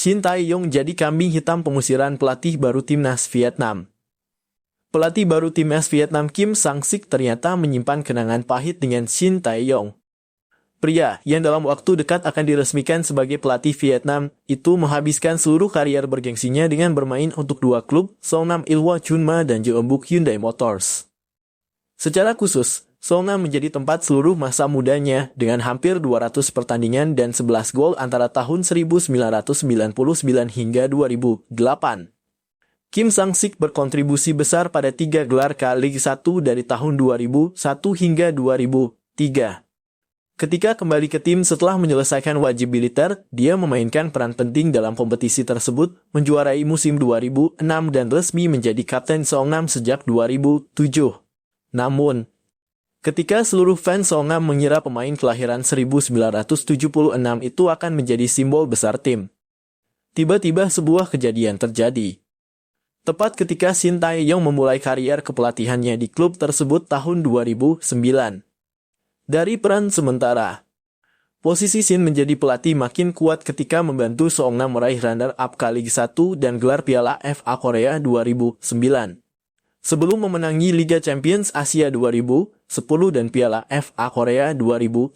Shin Tae-yong jadi kambing hitam pengusiran pelatih baru timnas Vietnam. Pelatih baru timnas Vietnam Kim Sang-sik ternyata menyimpan kenangan pahit dengan Shin Tae-yong. Pria yang dalam waktu dekat akan diresmikan sebagai pelatih Vietnam itu menghabiskan seluruh karier bergengsinya dengan bermain untuk dua klub, Songnam Ilhwa Chunma dan Jeonbuk Hyundai Motors. Secara khusus, Songnam menjadi tempat seluruh masa mudanya dengan hampir 200 pertandingan dan 11 gol antara tahun 1999 hingga 2008. Kim Sang-sik berkontribusi besar pada 3 gelar Liga 1 dari tahun 2001 hingga 2003. Ketika kembali ke tim setelah menyelesaikan wajib militer, dia memainkan peran penting dalam kompetisi tersebut, menjuarai musim 2006 dan resmi menjadi kapten Songnam sejak 2007. Namun, ketika seluruh fans Songnam mengira pemain kelahiran 1976 itu akan menjadi simbol besar tim, tiba-tiba sebuah kejadian terjadi. Tepat ketika Shin Tae-yong memulai karier kepelatihannya di klub tersebut tahun 2009. Dari peran sementara, posisi Shin menjadi pelatih makin kuat ketika membantu Songnam meraih runner-up Liga 1 dan gelar Piala FA Korea 2009. Sebelum memenangi Liga Champions Asia 2010 dan Piala FA Korea 2011.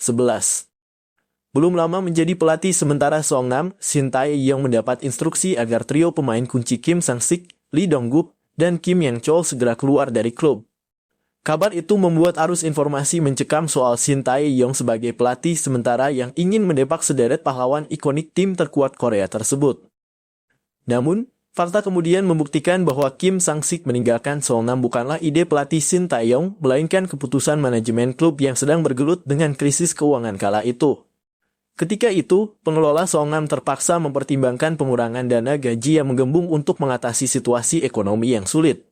Belum lama menjadi pelatih sementara Songnam, Shin Tae-yong mendapat instruksi agar trio pemain kunci Kim Sang-sik, Lee Dong-guk, dan Kim Yang-chol segera keluar dari klub. Kabar itu membuat arus informasi mencekam soal Shin Tae-yong sebagai pelatih sementara yang ingin mendepak sederet pahlawan ikonik tim terkuat Korea tersebut. Namun, fakta kemudian membuktikan bahwa Kim Sang-sik meninggalkan Songnam bukanlah ide pelatih Shin Tae-yong, melainkan keputusan manajemen klub yang sedang bergelut dengan krisis keuangan kala itu. Ketika itu, pengelola Songnam terpaksa mempertimbangkan pengurangan dana gaji yang menggembung untuk mengatasi situasi ekonomi yang sulit.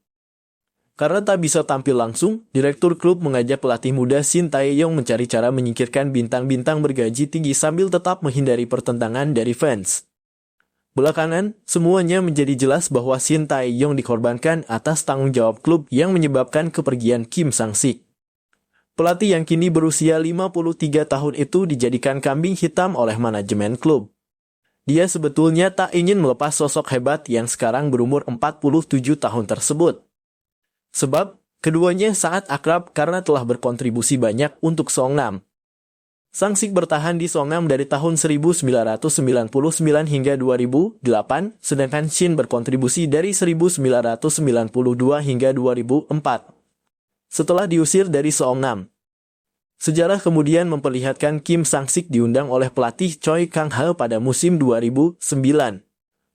Karena tak bisa tampil langsung, direktur klub mengajak pelatih muda Shin Tae-yong mencari cara menyingkirkan bintang-bintang bergaji tinggi sambil tetap menghindari pertentangan dari fans. Belakangan, semuanya menjadi jelas bahwa Shin Tae-yong dikorbankan atas tanggung jawab klub yang menyebabkan kepergian Kim Sang-sik. Pelatih yang kini berusia 53 tahun itu dijadikan kambing hitam oleh manajemen klub. Dia sebetulnya tak ingin melepas sosok hebat yang sekarang berumur 47 tahun tersebut. Sebab, keduanya sangat akrab karena telah berkontribusi banyak untuk Songnam. Sang-sik bertahan di Songnam dari tahun 1999 hingga 2008, sedangkan Shin berkontribusi dari 1992 hingga 2004. Setelah diusir dari Songnam, sejarah kemudian memperlihatkan Kim Sang-sik diundang oleh pelatih Choi Kang-ha pada musim 2009.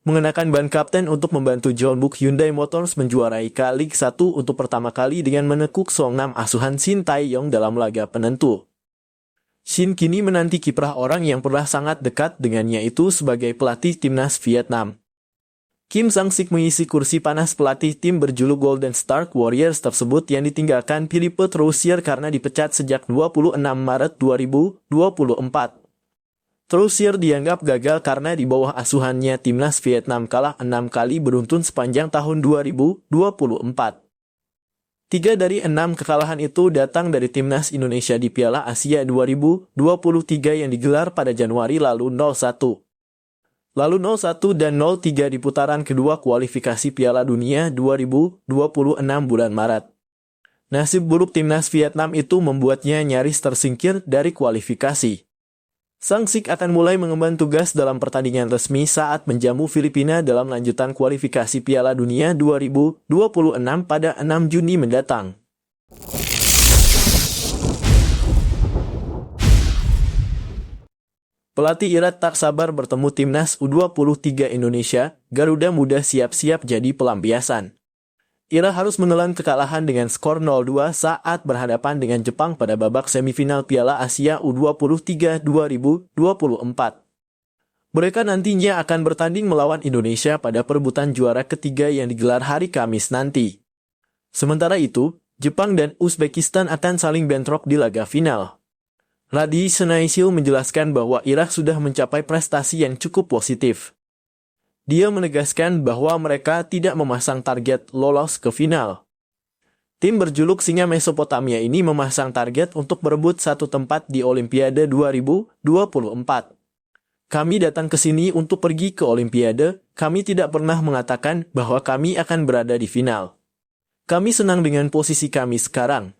Mengenakan ban kapten untuk membantu Jeonbuk Hyundai Motors menjuarai Liga 1 untuk pertama kali dengan menekuk Songnam asuhan Shin Tae-yong dalam laga penentu. Shin kini menanti kiprah orang yang pernah sangat dekat dengannya itu sebagai pelatih timnas Vietnam. Kim Sang-sik mengisi kursi panas pelatih tim berjuluk Golden Star Warriors tersebut yang ditinggalkan Philippe Troussier karena dipecat sejak 26 Maret 2024. Troussier dianggap gagal karena di bawah asuhannya timnas Vietnam kalah 6 kali beruntun sepanjang tahun 2024. 3 dari 6 kekalahan itu datang dari timnas Indonesia di Piala Asia 2023 yang digelar pada Januari lalu 01. Lalu 01 dan 03 di putaran kedua kualifikasi Piala Dunia 2026 bulan Maret. Nasib buruk timnas Vietnam itu membuatnya nyaris tersingkir dari kualifikasi. Sang-sik akan mulai mengemban tugas dalam pertandingan resmi saat menjamu Filipina dalam lanjutan kualifikasi Piala Dunia 2026 pada 6 Juni mendatang. Pelatih Irak tak sabar bertemu timnas U23 Indonesia, Garuda Muda siap-siap jadi pelampiasan. Irak harus menelan kekalahan dengan skor 0-2 saat berhadapan dengan Jepang pada babak semifinal Piala Asia U23 2024. Mereka nantinya akan bertanding melawan Indonesia pada perebutan juara ketiga yang digelar hari Kamis nanti. Sementara itu, Jepang dan Uzbekistan akan saling bentrok di laga final. Radi Senaisil menjelaskan bahwa Irak sudah mencapai prestasi yang cukup positif. Dia menegaskan bahwa mereka tidak memasang target lolos ke final. Tim berjuluk Singa Mesopotamia ini memasang target untuk berebut satu tempat di Olimpiade 2024. Kami datang ke sini untuk pergi ke Olimpiade, kami tidak pernah mengatakan bahwa kami akan berada di final. Kami senang dengan posisi kami sekarang.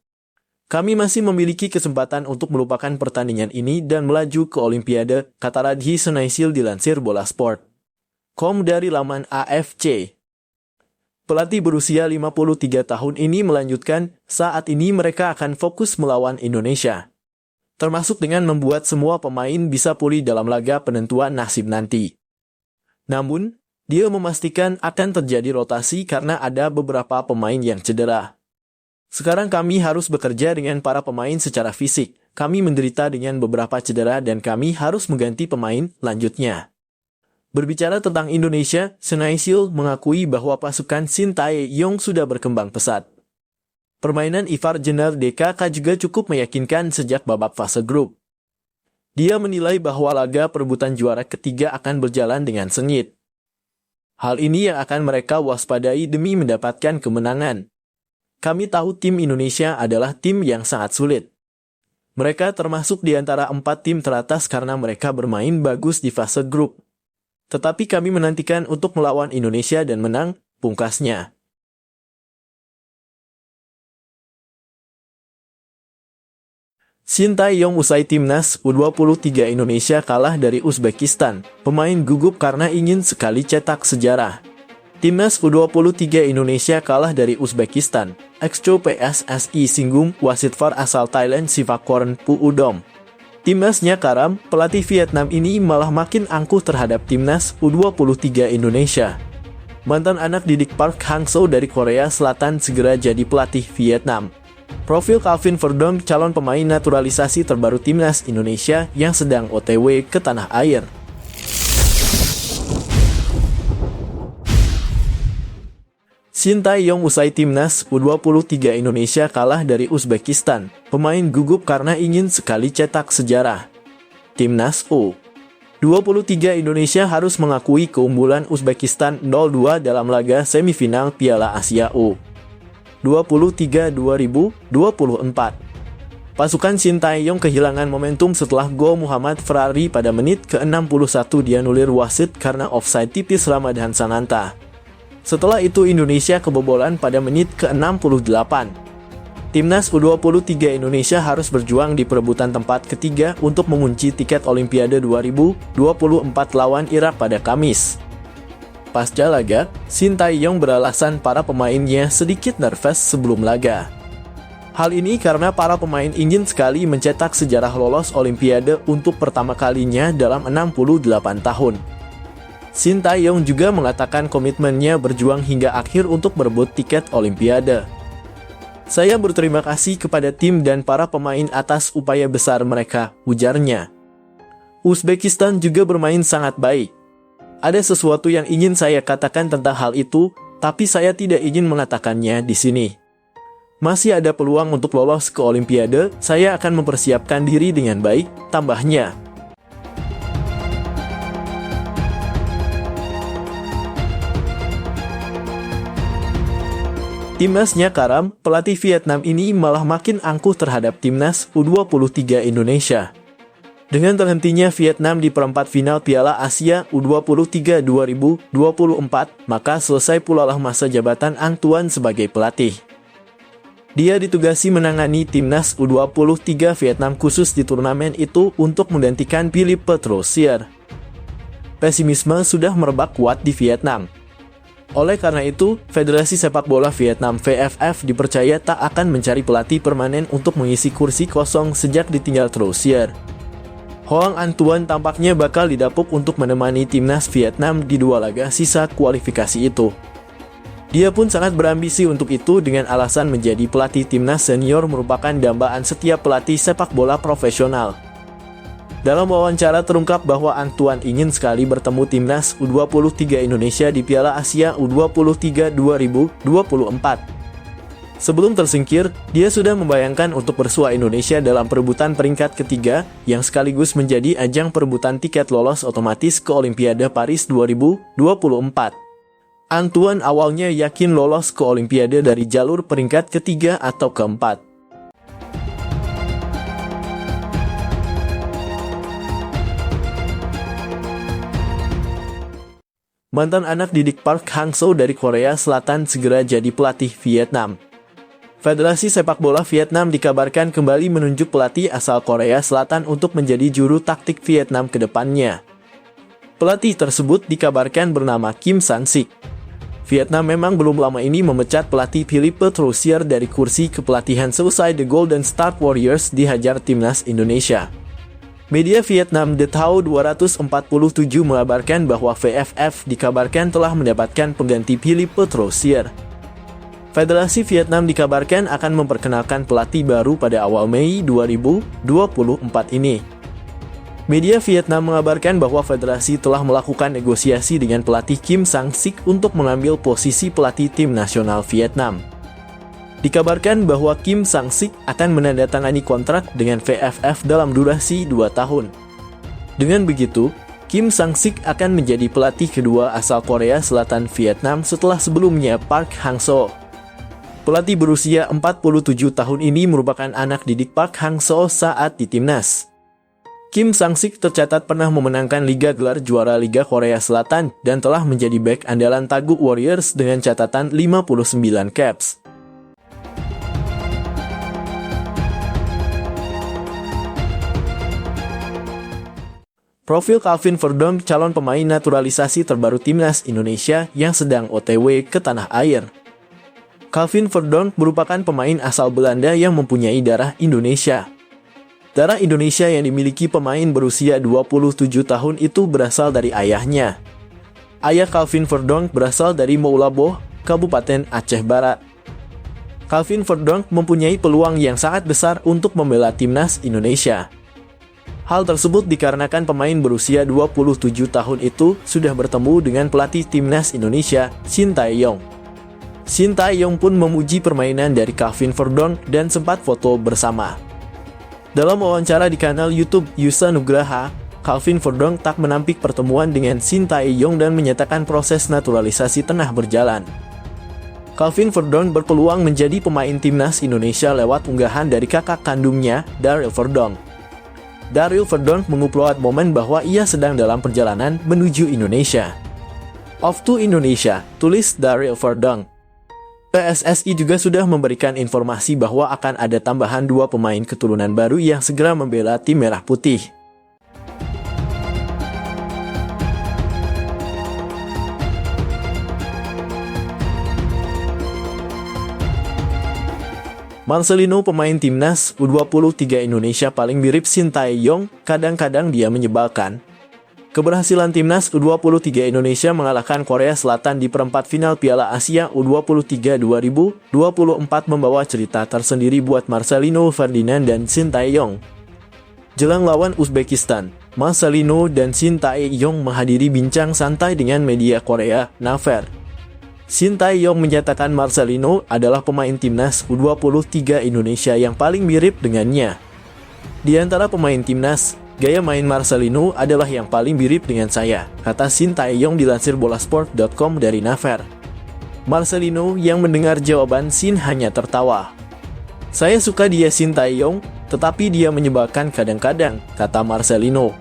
Kami masih memiliki kesempatan untuk melupakan pertandingan ini dan melaju ke Olimpiade, kata Radhi Senaisil dilansir Bola Sport.com dari laman AFC. Pelatih berusia 53 tahun ini melanjutkan, saat ini mereka akan fokus melawan Indonesia. Termasuk dengan membuat semua pemain bisa pulih dalam laga penentuan nasib nanti. Namun, dia memastikan akan terjadi rotasi karena ada beberapa pemain yang cedera. Sekarang kami harus bekerja dengan para pemain secara fisik. Kami menderita dengan beberapa cedera dan kami harus mengganti pemain, lanjutnya. Berbicara tentang Indonesia, Senaisil mengakui bahwa pasukan Sintayong sudah berkembang pesat. Permainan Ivar Jenner DKK juga cukup meyakinkan sejak babak fase grup. Dia menilai bahwa laga perebutan juara ketiga akan berjalan dengan sengit. Hal ini yang akan mereka waspadai demi mendapatkan kemenangan. Kami tahu tim Indonesia adalah tim yang sangat sulit. Mereka termasuk di antara 4 tim teratas karena mereka bermain bagus di fase grup. Tetapi kami menantikan untuk melawan Indonesia dan menang, pungkasnya. Sintayong usai timnas U23 Indonesia kalah dari Uzbekistan. Pemain gugup karena ingin sekali cetak sejarah. Timnas U23 Indonesia kalah dari Uzbekistan. Exco PSSI singgung wasit VAR asal Thailand Sivakorn Puudom. Timnasnya karam, pelatih Vietnam ini malah makin angkuh terhadap timnas U23 Indonesia. Mantan anak didik Park Hang-seo dari Korea Selatan segera jadi pelatih Vietnam. Profil Calvin Verdong, calon pemain naturalisasi terbaru timnas Indonesia yang sedang OTW ke tanah air. Sintayong usai timnas U23 Indonesia kalah dari Uzbekistan. Pemain gugup karena ingin sekali cetak sejarah. Timnas U23 Indonesia harus mengakui keunggulan Uzbekistan 0-2 dalam laga semifinal Piala Asia U23 2024. Pasukan Sintayong kehilangan momentum setelah gol Muhammad Ferrari pada menit ke-61 dianulir wasit karena offside tipis Ramadhan Sananta. Setelah itu Indonesia kebobolan pada menit ke-68. Timnas U23 Indonesia harus berjuang di perebutan tempat ketiga untuk mengunci tiket Olimpiade 2024 lawan Irak pada Kamis. Pasca laga, Sintayong beralasan para pemainnya sedikit nervous sebelum laga. Hal ini karena para pemain ingin sekali mencetak sejarah lolos Olimpiade untuk pertama kalinya dalam 68 tahun. Sintayong juga mengatakan komitmennya berjuang hingga akhir untuk berebut tiket Olimpiade. Saya berterima kasih kepada tim dan para pemain atas upaya besar mereka, ujarnya. Uzbekistan juga bermain sangat baik. Ada sesuatu yang ingin saya katakan tentang hal itu, tapi saya tidak ingin mengatakannya di sini. Masih ada peluang untuk lolos ke Olimpiade, saya akan mempersiapkan diri dengan baik, tambahnya. Timnasnya karam, pelatih Vietnam ini malah makin angkuh terhadap timnas U23 Indonesia. Dengan terhentinya Vietnam di perempat final Piala Asia U23 2024, maka selesai pula lah masa jabatan Antoine sebagai pelatih. Dia ditugasi menangani timnas U23 Vietnam khusus di turnamen itu untuk menggantikan Philippe Petrosier. Pesimisme sudah merebak kuat di Vietnam. Oleh karena itu, Federasi Sepak Bola Vietnam VFF dipercaya tak akan mencari pelatih permanen untuk mengisi kursi kosong sejak ditinggal Troussier. Hoang Antoine tampaknya bakal didapuk untuk menemani timnas Vietnam di 2 laga sisa kualifikasi itu. Dia pun sangat berambisi untuk itu dengan alasan menjadi pelatih timnas senior merupakan dambaan setiap pelatih sepak bola profesional. Dalam wawancara terungkap bahwa Antoine ingin sekali bertemu timnas U23 Indonesia di Piala Asia U23 2024. Sebelum tersingkir, dia sudah membayangkan untuk bersua Indonesia dalam perebutan peringkat ketiga, yang sekaligus menjadi ajang perebutan tiket lolos otomatis ke Olimpiade Paris 2024. Antoine awalnya yakin lolos ke Olimpiade dari jalur peringkat ketiga atau keempat. Mantan anak didik Park Hang-seo dari Korea Selatan segera jadi pelatih Vietnam. Federasi Sepak Bola Vietnam dikabarkan kembali menunjuk pelatih asal Korea Selatan untuk menjadi juru taktik Vietnam ke depannya. Pelatih tersebut dikabarkan bernama Kim Sang-sik. Vietnam memang belum lama ini memecat pelatih Philippe Troussier dari kursi kepelatihan selesai The Golden State Warriors dihajar timnas Indonesia. Media Vietnam The Tao 247 mengabarkan bahwa VFF dikabarkan telah mendapatkan pengganti Philippe Troussier. Federasi Vietnam dikabarkan akan memperkenalkan pelatih baru pada awal Mei 2024 ini. Media Vietnam mengabarkan bahwa federasi telah melakukan negosiasi dengan pelatih Kim Sang-sik untuk mengambil posisi pelatih tim nasional Vietnam. Dikabarkan bahwa Kim Sang-sik akan menandatangani kontrak dengan VFF dalam durasi 2 tahun. Dengan begitu, Kim Sang-sik akan menjadi pelatih kedua asal Korea Selatan Vietnam setelah sebelumnya Park Hang-seo. Pelatih berusia 47 tahun ini merupakan anak didik Park Hang-seo saat di timnas. Kim Sang-sik tercatat pernah memenangkan gelar juara Liga Korea Selatan dan telah menjadi bek andalan Taguuk Warriors dengan catatan 59 caps. Profil Calvin Verdonk, calon pemain naturalisasi terbaru timnas Indonesia yang sedang OTW ke tanah air. Calvin Verdonk merupakan pemain asal Belanda yang mempunyai darah Indonesia. Darah Indonesia yang dimiliki pemain berusia 27 tahun itu berasal dari ayahnya. Ayah Calvin Verdonk berasal dari Moulaboh, Kabupaten Aceh Barat. Calvin Verdonk mempunyai peluang yang sangat besar untuk membela timnas Indonesia. Hal tersebut dikarenakan pemain berusia 27 tahun itu sudah bertemu dengan pelatih timnas Indonesia, Shin Tae-yong. Shin Tae-yong pun memuji permainan dari Calvin Verdonk dan sempat foto bersama. Dalam wawancara di kanal YouTube Yusa Nugraha, Calvin Verdonk tak menampik pertemuan dengan Shin Tae-yong dan menyatakan proses naturalisasi tengah berjalan. Calvin Verdonk berpeluang menjadi pemain timnas Indonesia lewat unggahan dari kakak kandungnya, Daryl Verdonk. Daryl Verdonk mengupload momen bahwa ia sedang dalam perjalanan menuju Indonesia. Off to Indonesia, tulis Daryl Verdonk. PSSI juga sudah memberikan informasi bahwa akan ada tambahan 2 pemain keturunan baru yang segera membela tim Merah Putih. Marcelino, pemain timnas U23 Indonesia paling mirip Shin Tae-yong, kadang-kadang dia menyebalkan. Keberhasilan timnas U23 Indonesia mengalahkan Korea Selatan di perempat final Piala Asia U23 2024 membawa cerita tersendiri buat Marcelino Ferdinand dan Shin Tae-yong. Jelang lawan Uzbekistan, Marcelino dan Shin Tae-yong menghadiri bincang santai dengan media Korea, Naver. Shin Tae-yong menyatakan Marcelino adalah pemain timnas U23 Indonesia yang paling mirip dengannya. Di antara pemain timnas, gaya main Marcelino adalah yang paling mirip dengan saya, kata Shin Tae-yong dilansir bolasport.com dari Naver. Marcelino yang mendengar jawaban Shin hanya tertawa. Saya suka dia Shin Tae-yong, tetapi dia menyebalkan kadang-kadang, kata Marcelino.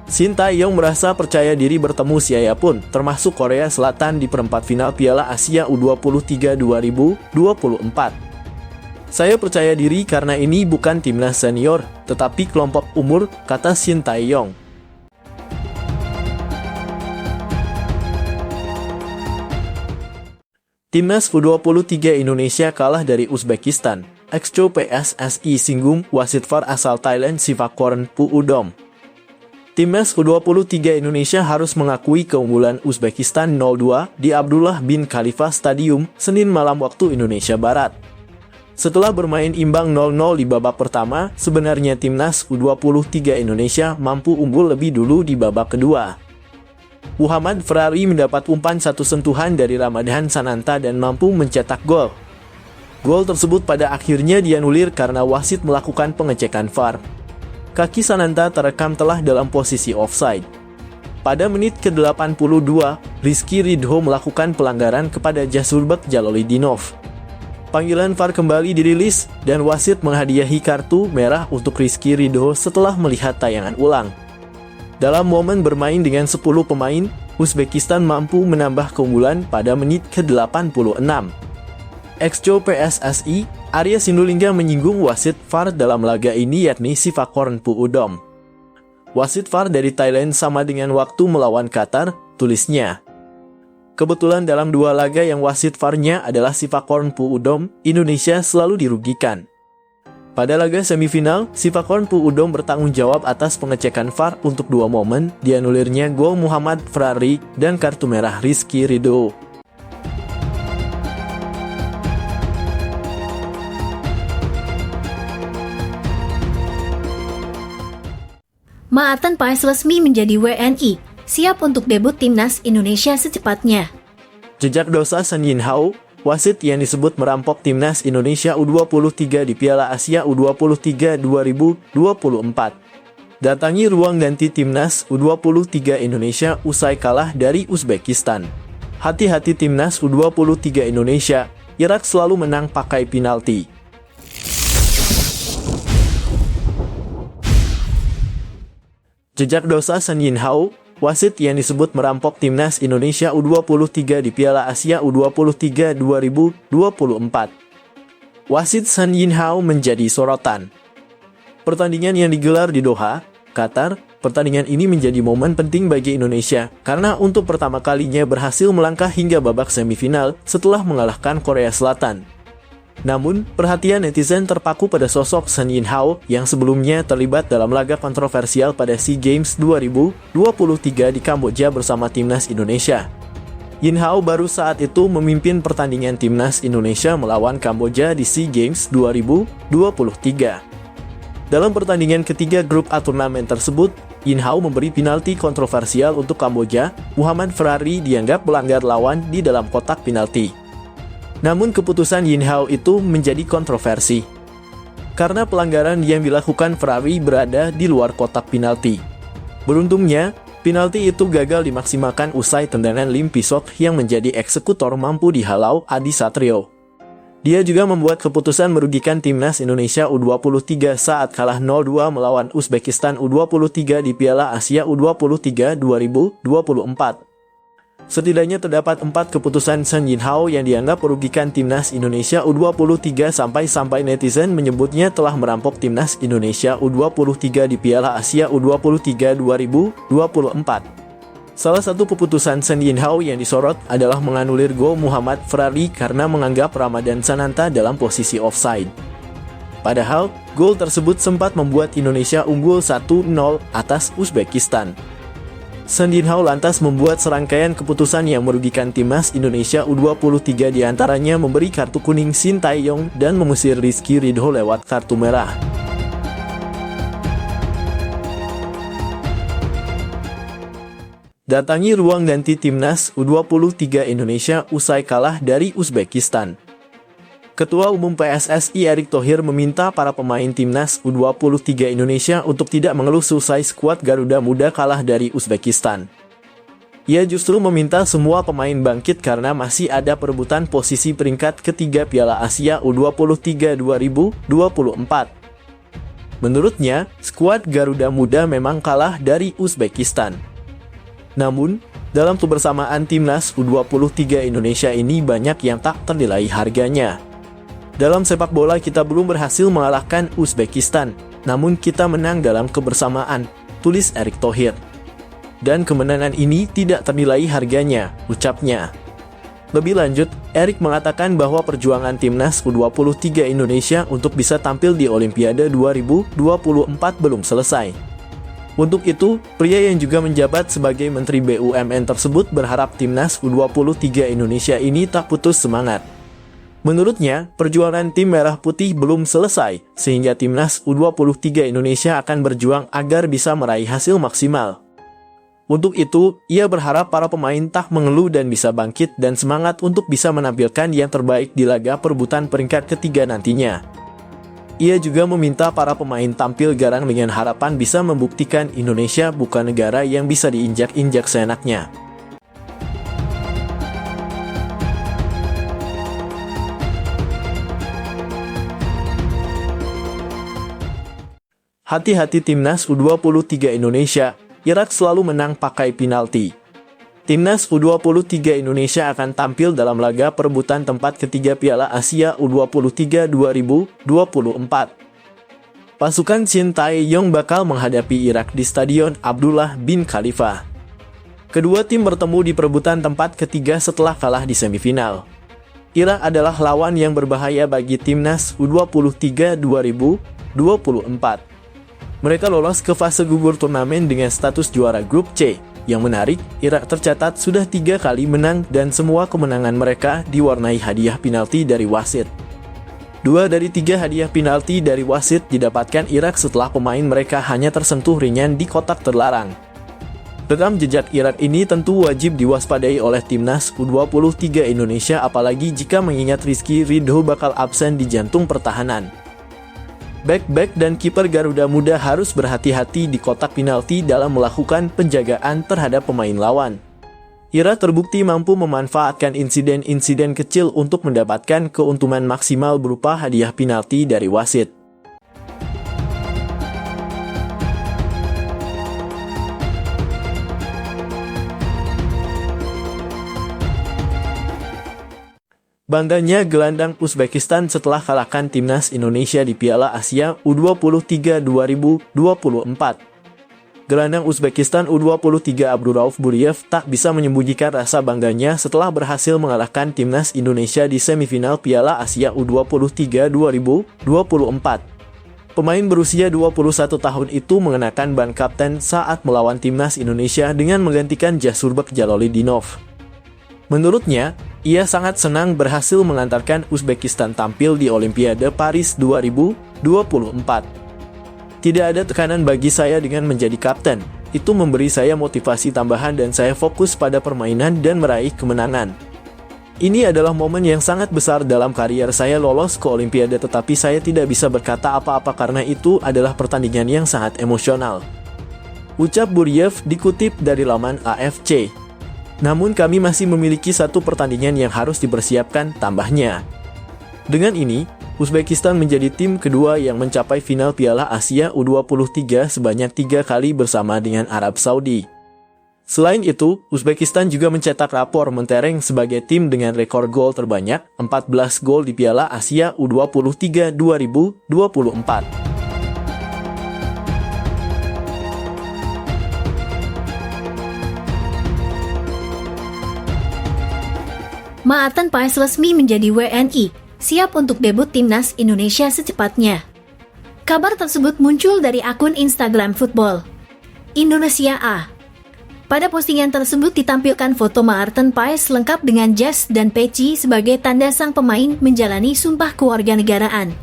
Shin Tae-yong merasa percaya diri bertemu siapapun, termasuk Korea Selatan di perempat final Piala Asia U23 2024. Saya percaya diri karena ini bukan timnas senior, tetapi kelompok umur, kata Shin Tae-yong. Timnas U23 Indonesia kalah dari Uzbekistan. Exco PSSI singgung wasit VAR asal Thailand Sivakorn Puudom. Timnas U23 Indonesia harus mengakui keunggulan Uzbekistan 0-2 di Abdullah bin Khalifa Stadium, Senin malam waktu Indonesia Barat. Setelah bermain imbang 0-0 di babak pertama, sebenarnya Timnas U23 Indonesia mampu unggul lebih dulu di babak kedua. Muhammad Ferrari mendapat umpan satu sentuhan dari Ramadhan Sananta dan mampu mencetak gol. Gol tersebut pada akhirnya dianulir karena wasit melakukan pengecekan VAR. Kaki Sananta terekam telah dalam posisi offside. Pada menit ke-82, Rizky Ridho melakukan pelanggaran kepada Jasurbek Jalolidinov. Panggilan VAR kembali dirilis dan wasit menghadiahi kartu merah untuk Rizky Ridho setelah melihat tayangan ulang. Dalam momen bermain dengan 10 pemain, Uzbekistan mampu menambah keunggulan pada menit ke-86. Ex-Co PSSI, Arya Sinulinga menyinggung wasit VAR dalam laga ini yakni Sivakorn Puudom. Wasit VAR dari Thailand sama dengan waktu melawan Qatar, tulisnya. Kebetulan dalam dua laga yang wasit VAR-nya adalah Sivakorn Puudom, Indonesia selalu dirugikan. Pada laga semifinal, Sivakorn Puudom bertanggung jawab atas pengecekan VAR untuk dua momen, dianulirnya gol Muhammad Ferrari dan kartu merah Rizky Ridho. Maatan Paes resmi menjadi WNI, siap untuk debut timnas Indonesia secepatnya. Jejak dosa Sun Yinhao, wasit yang disebut merampok timnas Indonesia U23 di Piala Asia U23 2024. Datangi ruang ganti timnas U23 Indonesia usai kalah dari Uzbekistan. Hati-hati timnas U23 Indonesia, Irak selalu menang pakai penalti. Jejak dosa Sun Yinhao, wasit yang disebut merampok timnas Indonesia U23 di Piala Asia U23 2024. Wasit Sun Yinhao menjadi sorotan. Pertandingan yang digelar di Doha, Qatar, pertandingan ini menjadi momen penting bagi Indonesia karena untuk pertama kalinya berhasil melangkah hingga babak semifinal setelah mengalahkan Korea Selatan. Namun, perhatian netizen terpaku pada sosok Sun Yinhao yang sebelumnya terlibat dalam laga kontroversial pada SEA Games 2023 di Kamboja bersama timnas Indonesia. Yinhao baru saat itu memimpin pertandingan timnas Indonesia melawan Kamboja di SEA Games 2023. Dalam pertandingan ketiga grup A turnamen tersebut, Yinhao memberi penalti kontroversial untuk Kamboja. Muhammad Ferrari dianggap melanggar lawan di dalam kotak penalti. Namun keputusan Yinhao itu menjadi kontroversi karena pelanggaran yang dilakukan Ferrari berada di luar kotak penalti. Beruntungnya, penalti itu gagal dimaksimalkan usai tendangan Lim Pisok yang menjadi eksekutor mampu dihalau Adi Satrio. Dia juga membuat keputusan merugikan timnas Indonesia U23 saat kalah 0-2 melawan Uzbekistan U23 di Piala Asia U23 2024. Setidaknya terdapat 4 keputusan Sun Yinhao yang dianggap merugikan timnas Indonesia U23 sampai netizen menyebutnya telah merampok timnas Indonesia U23 di Piala Asia U23 2024. Salah satu keputusan Sun Yinhao yang disorot adalah menganulir gol Muhammad Ferrari karena menganggap Ramadan Sananta dalam posisi offside. Padahal, gol tersebut sempat membuat Indonesia unggul 1-0 atas Uzbekistan. Sun Yinhao lantas membuat serangkaian keputusan yang merugikan timnas Indonesia U23 diantaranya memberi kartu kuning Shin Tae-yong dan mengusir Rizky Ridho lewat kartu merah. Datangi ruang ganti timnas U23 Indonesia usai kalah dari Uzbekistan. Ketua Umum PSSI Erick Thohir meminta para pemain timnas U23 Indonesia untuk tidak mengeluh usai skuad Garuda Muda kalah dari Uzbekistan. Ia justru meminta semua pemain bangkit karena masih ada perebutan posisi peringkat ketiga Piala Asia U23 2024. Menurutnya, skuad Garuda Muda memang kalah dari Uzbekistan. Namun, dalam kebersamaan timnas U23 Indonesia ini banyak yang tak ternilai harganya. Dalam sepak bola kita belum berhasil mengalahkan Uzbekistan, namun kita menang dalam kebersamaan, tulis Erick Thohir. Dan kemenangan ini tidak ternilai harganya, ucapnya. Lebih lanjut, Erick mengatakan bahwa perjuangan timnas U23 Indonesia untuk bisa tampil di Olimpiade 2024 belum selesai. Untuk itu, pria yang juga menjabat sebagai Menteri BUMN tersebut berharap timnas U23 Indonesia ini tak putus semangat. Menurutnya, perjuangan tim merah putih belum selesai, sehingga timnas U23 Indonesia akan berjuang agar bisa meraih hasil maksimal. Untuk itu, ia berharap para pemain tak mengeluh dan bisa bangkit dan semangat untuk bisa menampilkan yang terbaik di laga perebutan peringkat ketiga nantinya. Ia juga meminta para pemain tampil garang dengan harapan bisa membuktikan Indonesia bukan negara yang bisa diinjak-injak seenaknya. Hati-hati timnas U23 Indonesia, Irak selalu menang pakai penalti. Timnas U23 Indonesia akan tampil dalam laga perebutan tempat ketiga Piala Asia U23 2024. Pasukan Shin Tae-yong bakal menghadapi Irak di Stadion Abdullah bin Khalifa. Kedua tim bertemu di perebutan tempat ketiga setelah kalah di semifinal. Irak adalah lawan yang berbahaya bagi Timnas U23 2024. Mereka lolos ke fase gugur turnamen dengan status juara grup C. Yang menarik, Irak tercatat sudah 3 kali menang dan semua kemenangan mereka diwarnai hadiah penalti dari wasit. 2 dari 3 hadiah penalti dari wasit didapatkan Irak setelah pemain mereka hanya tersentuh ringan di kotak terlarang. Rekam jejak Irak ini tentu wajib diwaspadai oleh Timnas U23 Indonesia, apalagi jika mengingat Rizky Ridho bakal absen di jantung pertahanan. Bek-bek dan kiper Garuda Muda harus berhati-hati di kotak penalti dalam melakukan penjagaan terhadap pemain lawan. Irak terbukti mampu memanfaatkan insiden-insiden kecil untuk mendapatkan keuntungan maksimal berupa hadiah penalti dari wasit. Bangganya gelandang Uzbekistan setelah kalahkan Timnas Indonesia di Piala Asia U23 2024. Gelandang Uzbekistan U23 Abdurauf Buriev tak bisa menyembunyikan rasa bangganya setelah berhasil mengalahkan Timnas Indonesia di semifinal Piala Asia U23 2024. Pemain berusia 21 tahun itu mengenakan ban kapten saat melawan Timnas Indonesia dengan menggantikan Jasurbek Jalolidinov. Menurutnya, ia sangat senang berhasil mengantarkan Uzbekistan tampil di Olimpiade Paris 2024. Tidak ada tekanan bagi saya dengan menjadi kapten, itu memberi saya motivasi tambahan dan saya fokus pada permainan dan meraih kemenangan. Ini adalah momen yang sangat besar dalam karier saya, lolos ke Olimpiade, tetapi saya tidak bisa berkata apa-apa karena itu adalah pertandingan yang sangat emosional. Ucap Buriev dikutip dari laman AFC. Namun kami masih memiliki satu pertandingan yang harus dipersiapkan, tambahnya. Dengan ini, Uzbekistan menjadi tim kedua yang mencapai final Piala Asia U23 sebanyak 3 kali bersama dengan Arab Saudi. Selain itu, Uzbekistan juga mencetak rapor mentereng sebagai tim dengan rekor gol terbanyak, 14 gol di Piala Asia U23 2024. Maarten Paes resmi menjadi WNI, siap untuk debut Timnas Indonesia secepatnya. Kabar tersebut muncul dari akun Instagram Football Indonesia A. Pada postingan tersebut ditampilkan foto Maarten Paes lengkap dengan jas dan peci sebagai tanda sang pemain menjalani sumpah kewarganegaraan.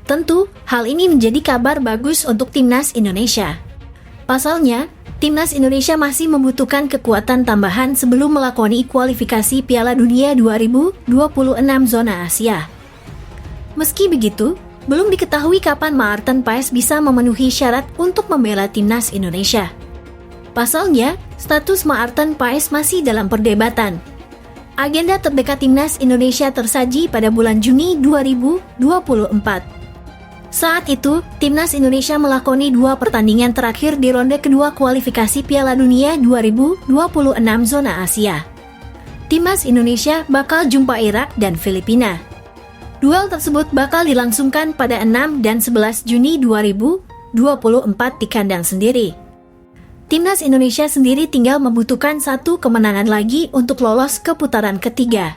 Tentu, hal ini menjadi kabar bagus untuk Timnas Indonesia. Pasalnya, Timnas Indonesia masih membutuhkan kekuatan tambahan sebelum melakoni kualifikasi Piala Dunia 2026 zona Asia. Meski begitu, belum diketahui kapan Maarten Paes bisa memenuhi syarat untuk membela Timnas Indonesia. Pasalnya, status Maarten Paes masih dalam perdebatan. Agenda terdekat Timnas Indonesia tersaji pada bulan Juni 2024. Saat itu, Timnas Indonesia melakoni 2 pertandingan terakhir di ronde kedua kualifikasi Piala Dunia 2026 zona Asia. Timnas Indonesia bakal jumpa Irak dan Filipina. Duel tersebut bakal dilangsungkan pada 6 dan 11 Juni 2024 di kandang sendiri. Timnas Indonesia sendiri tinggal membutuhkan 1 kemenangan lagi untuk lolos ke putaran ketiga.